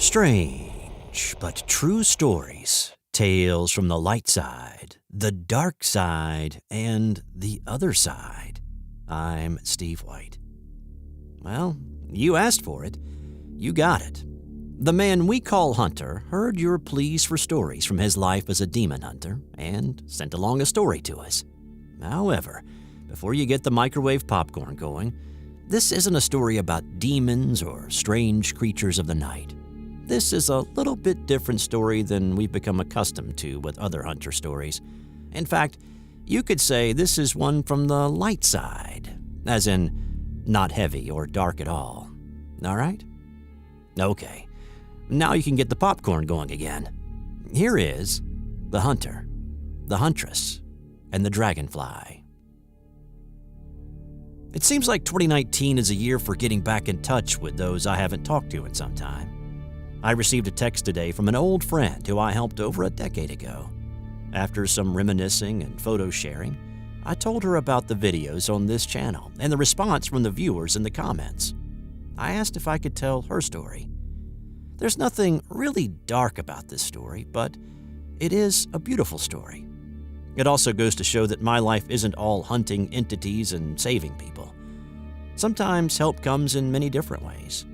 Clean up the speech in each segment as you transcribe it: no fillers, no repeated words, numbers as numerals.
Strange but true stories, tales from the light side, the dark side, and the other side. I'm Steve White. Well, you asked for it. You got it. The man we call Hunter heard your pleas for stories from his life as a demon hunter and sent along a story to us. However, before you get the microwave popcorn going, this isn't a story about demons or strange creatures of the night. This is a little bit different story than we've become accustomed to with other hunter stories. In fact, you could say this is one from the light side, as in not heavy or dark at all. All right? Okay, now you can get the popcorn going again. Here is the Hunter, the Huntress, and the Dragonfly. It seems like 2019 is a year for getting back in touch with those I haven't talked to in some time. I received a text today from an old friend who I helped over a decade ago. After some reminiscing and photo sharing, I told her about the videos on this channel and the response from the viewers in the comments. I asked if I could tell her story. There's nothing really dark about this story, but it is a beautiful story. It also goes to show that my life isn't all hunting entities and saving people. Sometimes help comes in many different ways.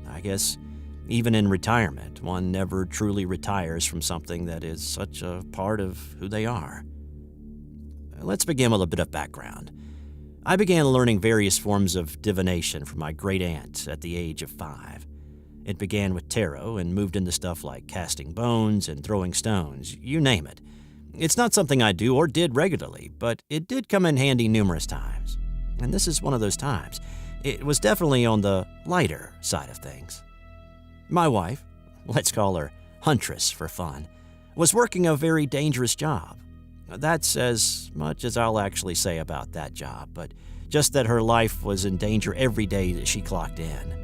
I guess even in retirement, one never truly retires from something that is such a part of who they are. Let's begin with a bit of background. I began learning various forms of divination from my great aunt at the age of 5. It began with tarot and moved into stuff like casting bones and throwing stones, you name it. It's not something I do or did regularly, but it did come in handy numerous times. And this is one of those times. It was definitely on the lighter side of things. My wife, let's call her Huntress for fun, was working a very dangerous job. That's as much as I'll actually say about that job, but just that her life was in danger every day that she clocked in.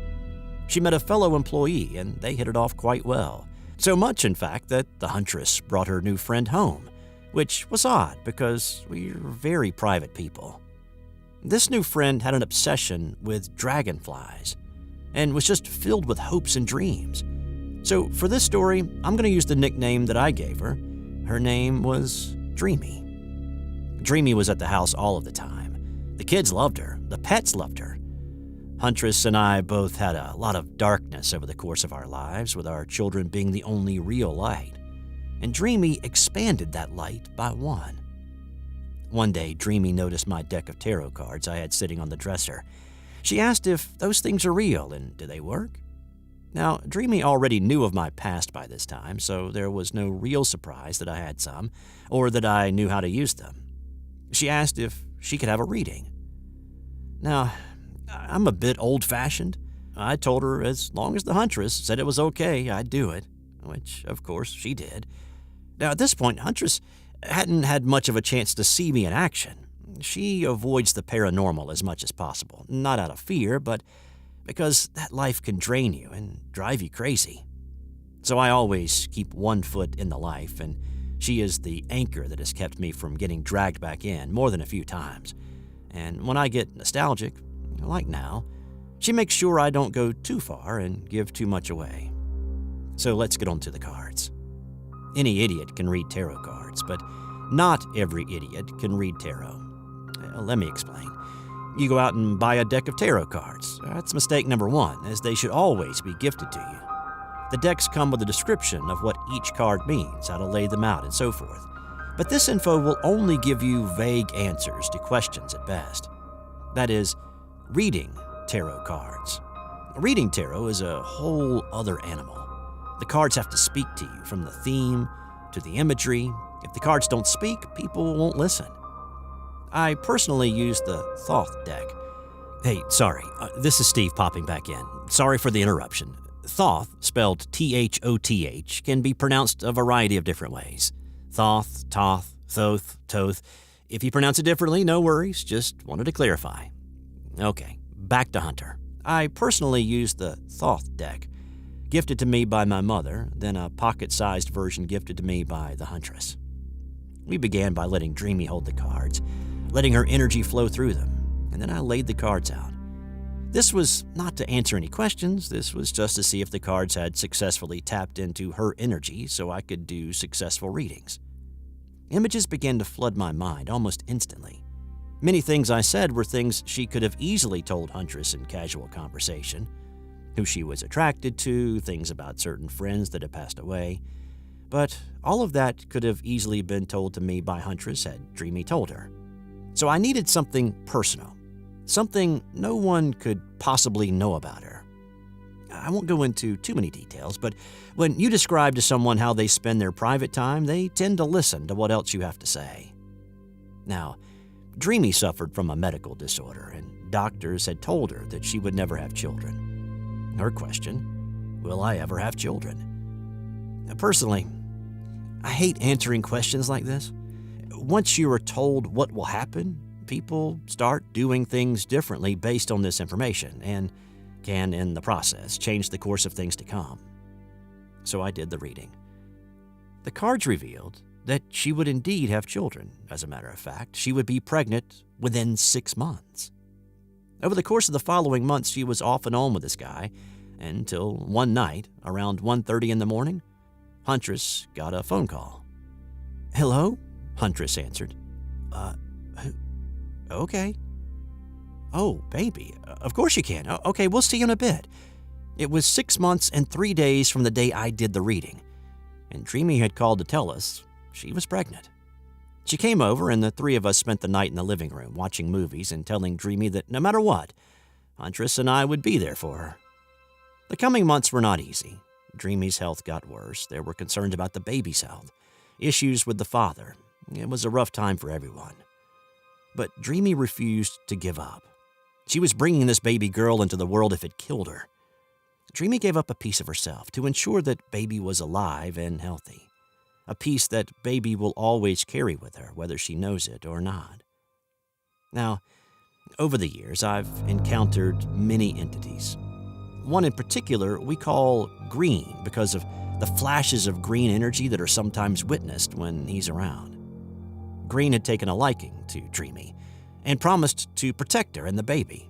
She met a fellow employee and they hit it off quite well. So much, in fact, that the Huntress brought her new friend home, which was odd because we're very private people. This new friend had an obsession with dragonflies and was just filled with hopes and dreams. So for this story, I'm going to use the nickname that I gave her. Her name was Dreamy. Dreamy was at the house all of the time. The kids loved her. The pets loved her. Huntress and I both had a lot of darkness over the course of our lives, with our children being the only real light. And Dreamy expanded that light by one. One day, Dreamy noticed my deck of tarot cards I had sitting on the dresser. She asked if those things are real and do they work? Now, Dreamy already knew of my past by this time, so there was no real surprise that I had some, or that I knew how to use them. She asked if she could have a reading. Now, I'm a bit old-fashioned. I told her as long as the Huntress said it was okay, I'd do it, which, of course, she did. Now, at this point, Huntress hadn't had much of a chance to see me in action. She avoids the paranormal as much as possible, not out of fear, but because that life can drain you and drive you crazy. So I always keep one foot in the life, and she is the anchor that has kept me from getting dragged back in more than a few times. And when I get nostalgic, like now, she makes sure I don't go too far and give too much away. So let's get on to the cards. Any idiot can read tarot cards, but not every idiot can read tarot. Let me explain. You go out and buy a deck of tarot cards. That's mistake number one, as they should always be gifted to you. The decks come with a description of what each card means, how to lay them out, and so forth. But this info will only give you vague answers to questions at best. That is, reading tarot cards. Reading tarot is a whole other animal. The cards have to speak to you, from the theme to the imagery. If the cards don't speak, people won't listen. I personally use the Thoth deck. Hey, sorry, this is Steve popping back in. Sorry for the interruption. Thoth, spelled T-H-O-T-H, can be pronounced a variety of different ways. Thoth, Toth, Thoth, Toth. If you pronounce it differently, no worries, just wanted to clarify. Okay, back to Hunter. I personally use the Thoth deck, gifted to me by my mother, then a pocket-sized version gifted to me by the Huntress. We began by letting Dreamy hold the cards, letting her energy flow through them, and then I laid the cards out. This was not to answer any questions, this was just to see if the cards had successfully tapped into her energy so I could do successful readings. Images began to flood my mind almost instantly. Many things I said were things she could have easily told Huntress in casual conversation. Who she was attracted to, things about certain friends that had passed away. But all of that could have easily been told to me by Huntress had Dreamy told her. So I needed something personal, something no one could possibly know about her. I won't go into too many details, but when you describe to someone how they spend their private time, they tend to listen to what else you have to say. Now, Dreamy suffered from a medical disorder, and doctors had told her that she would never have children. Her question, will I ever have children? Personally, I hate answering questions like this. Once you are told what will happen, people start doing things differently based on this information and can, in the process, change the course of things to come. So I did the reading. The cards revealed that she would indeed have children. As a matter of fact, she would be pregnant within 6 months. Over the course of the following months, she was off and on with this guy, until one night, around 1:30 in the morning, Huntress got a phone call. "Hello?" Huntress answered. Who? Okay. "Oh, baby, of course you can. Okay, we'll see you in a bit." It was 6 months and 3 days from the day I did the reading, and Dreamy had called to tell us she was pregnant. She came over, and the three of us spent the night in the living room watching movies and telling Dreamy that no matter what, Huntress and I would be there for her. The coming months were not easy. Dreamy's health got worse. There were concerns about the baby's health, issues with the father. It was a rough time for everyone. But Dreamy refused to give up. She was bringing this baby girl into the world if it killed her. Dreamy gave up a piece of herself to ensure that baby was alive and healthy. A piece that baby will always carry with her, whether she knows it or not. Now, over the years, I've encountered many entities. One in particular we call Green because of the flashes of green energy that are sometimes witnessed when he's around. Green had taken a liking to Dreamy and promised to protect her and the baby.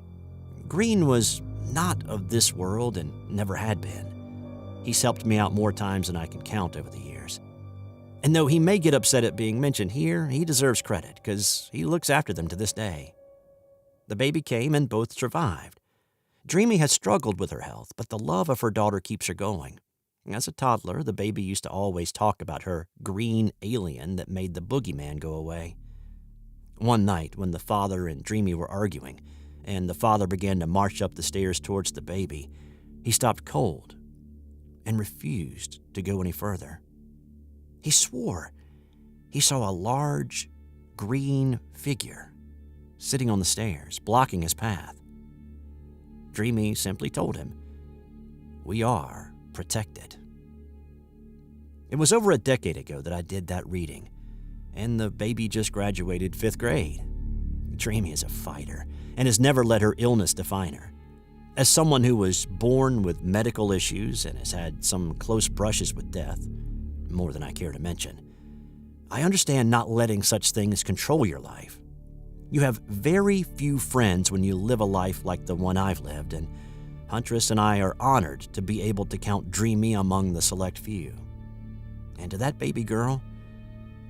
Green was not of this world and never had been. He's helped me out more times than I can count over the years. And though he may get upset at being mentioned here, he deserves credit because he looks after them to this day. The baby came and both survived. Dreamy has struggled with her health, but the love of her daughter keeps her going. As a toddler, the baby used to always talk about her green alien that made the boogeyman go away. One night, when the father and Dreamy were arguing, and the father began to march up the stairs towards the baby, he stopped cold and refused to go any further. He swore he saw a large green figure sitting on the stairs, blocking his path. Dreamy simply told him, "We are protected." It was over a decade ago that I did that reading, and the baby just graduated 5th grade. Dreamy is a fighter and has never let her illness define her. As someone who was born with medical issues and has had some close brushes with death, more than I care to mention, I understand not letting such things control your life. You have very few friends when you live a life like the one I've lived, and Huntress and I are honored to be able to count Dreamy among the select few. And to that baby girl,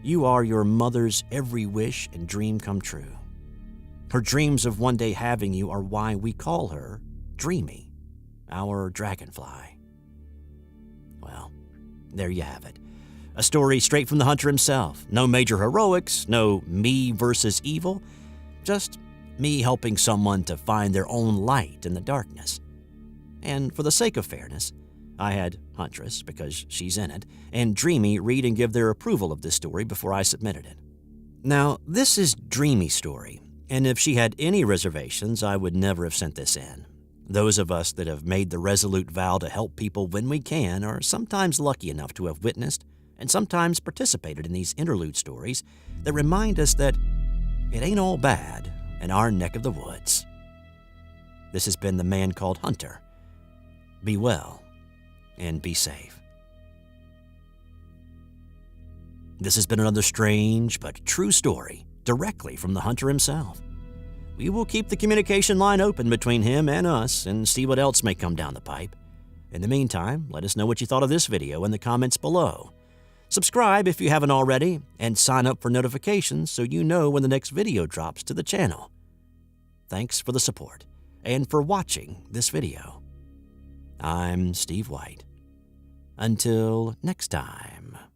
you are your mother's every wish and dream come true. Her dreams of one day having you are why we call her Dreamy, our dragonfly. Well, there you have it. A story straight from the hunter himself. No major heroics, no me versus evil, just me helping someone to find their own light in the darkness. And for the sake of fairness, I had Huntress, because she's in it, and Dreamy read and give their approval of this story before I submitted it. Now, this is Dreamy's story, and if she had any reservations, I would never have sent this in. Those of us that have made the resolute vow to help people when we can are sometimes lucky enough to have witnessed and sometimes participated in these interlude stories that remind us that it ain't all bad in our neck of the woods. This has been the man called Hunter. Be well and be safe. This has been another strange but true story directly from the hunter himself. we will keep the communication line open between him and us and see what else may come down the pipe. In the meantime, let us know what you thought of this video in the comments below. Subscribe if you haven't already, and sign up for notifications so you know when the next video drops to the channel. Thanks for the support and for watching this video. I'm Steve White. Until next time.